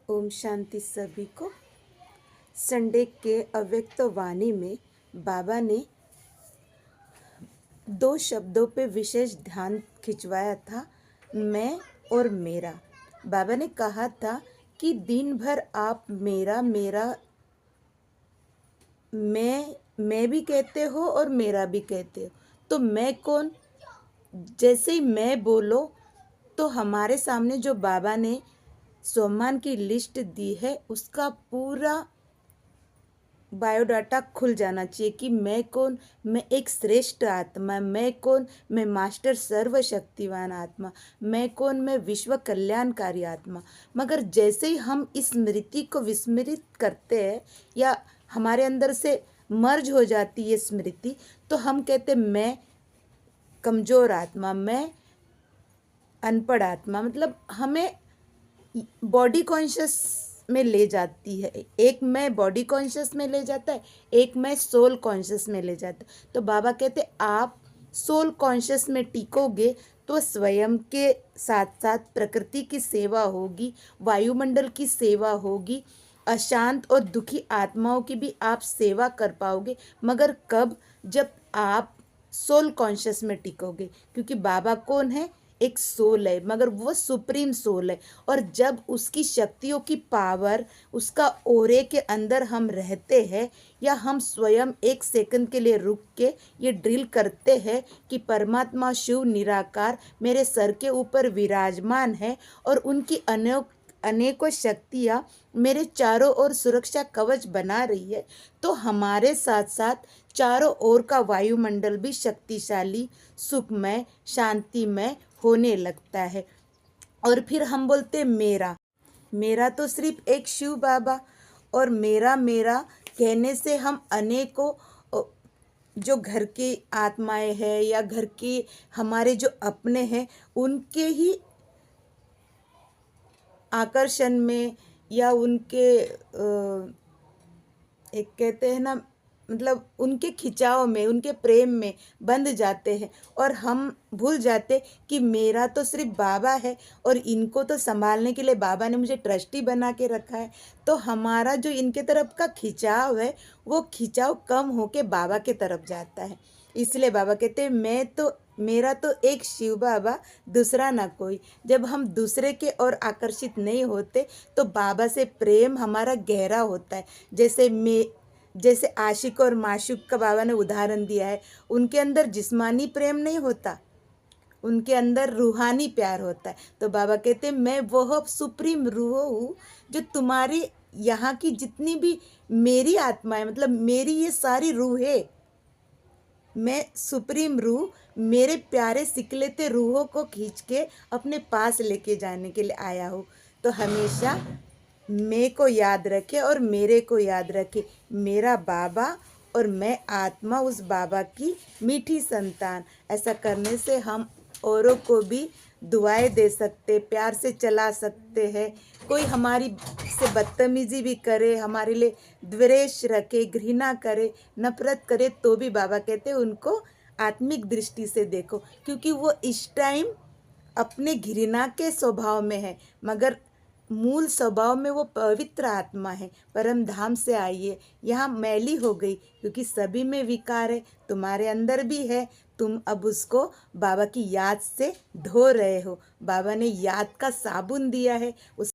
ओम शांति सभी को। संडे के अव्यक्त वाणी में बाबा ने दो शब्दों पे विशेष ध्यान खिंचवाया था, मैं और मेरा। बाबा ने कहा था कि दिन भर आप मेरा मेरा मैं भी कहते हो और मेरा भी कहते हो, तो मैं कौन? जैसे ही मैं बोलो तो हमारे सामने जो बाबा ने सम्मान की लिस्ट दी है उसका पूरा बायोडाटा खुल जाना चाहिए कि मैं कौन, मैं एक श्रेष्ठ आत्मा, मैं कौन, मैं मास्टर सर्वशक्तिवान आत्मा, मैं कौन, मैं विश्व कल्याणकारी आत्मा। मगर जैसे ही हम इस स्मृति को विस्मृत करते हैं या हमारे अंदर से मर्ज हो जाती है स्मृति, तो हम कहते मैं कमज़ोर आत्मा, मैं अनपढ़ आत्मा। मतलब हमें बॉडी कॉन्शियस में ले जाती है। एक मैं बॉडी कॉन्शियस में ले जाता है, एक मैं सोल कॉन्शियस में ले जाता है। तो बाबा कहते आप सोल कॉन्शियस में टिकोगे तो स्वयं के साथ साथ प्रकृति की सेवा होगी, वायुमंडल की सेवा होगी, अशांत और दुखी आत्माओं की भी आप सेवा कर पाओगे। मगर कब? जब आप सोल कॉन्शियस में टिकोगे। क्योंकि बाबा कौन है? एक सोल है, मगर वो सुप्रीम सोल है। और जब उसकी शक्तियों की पावर, उसका ओरे के अंदर हम रहते हैं, या हम स्वयं एक सेकंड के लिए रुक के ये ड्रिल करते हैं कि परमात्मा शिव निराकार मेरे सर के ऊपर विराजमान है और उनकी अनेकों शक्तियाँ मेरे चारों ओर सुरक्षा कवच बना रही है, तो हमारे साथ साथ चारों ओर का वायुमंडल भी शक्तिशाली, सुखमय, शांतिमय होने लगता है। और फिर हम बोलते मेरा मेरा तो सिर्फ एक शिव बाबा, और मेरा मेरा कहने से हम अनेकों जो घर की आत्माएं हैं या घर की हमारे जो अपने हैं उनके ही आकर्षण में या उनके एक कहते हैं ना, मतलब उनके खिंचाव में, उनके प्रेम में बंध जाते हैं। और हम भूल जाते कि मेरा तो सिर्फ बाबा है और इनको तो संभालने के लिए बाबा ने मुझे ट्रस्टी बना के रखा है। तो हमारा जो इनके तरफ का खिंचाव है वो खिंचाव कम होके बाबा के तरफ जाता है। इसलिए बाबा कहते हैं मेरा तो एक शिव बाबा, दूसरा ना कोई। जब हम दूसरे के ओर आकर्षित नहीं होते तो बाबा से प्रेम हमारा गहरा होता है। जैसे आशिक और माशूक का बाबा ने उदाहरण दिया है, उनके अंदर जिस्मानी प्रेम नहीं होता, उनके अंदर रूहानी प्यार होता है। तो बाबा कहते हैं मैं वह सुप्रीम रूह हूँ जो तुम्हारी यहाँ की जितनी भी मेरी आत्मा है, मतलब मेरी ये सारी रूह है, मैं सुप्रीम रूह मेरे प्यारे सिकलेते रूहों को खींच के अपने पास लेके जाने के लिए आया हूँ। तो हमेशा मैं को याद रखे और मेरे को याद रखे, मेरा बाबा और मैं आत्मा उस बाबा की मीठी संतान। ऐसा करने से हम औरों को भी दुआएं दे सकते, प्यार से चला सकते हैं। कोई हमारी से बदतमीजी भी करे, हमारे लिए द्वेष रखे, घृणा करे, नफरत करे, तो भी बाबा कहते हैं उनको आत्मिक दृष्टि से देखो। क्योंकि वो इस टाइम अपने घृणा के स्वभाव में है, मगर मूल स्वभाव में वो पवित्र आत्मा है। परम धाम से आई है, यहाँ मैली हो गई क्योंकि सभी में विकार है, तुम्हारे अंदर भी है। तुम अब उसको बाबा की याद से धो रहे हो। बाबा ने याद का साबुन दिया है, उस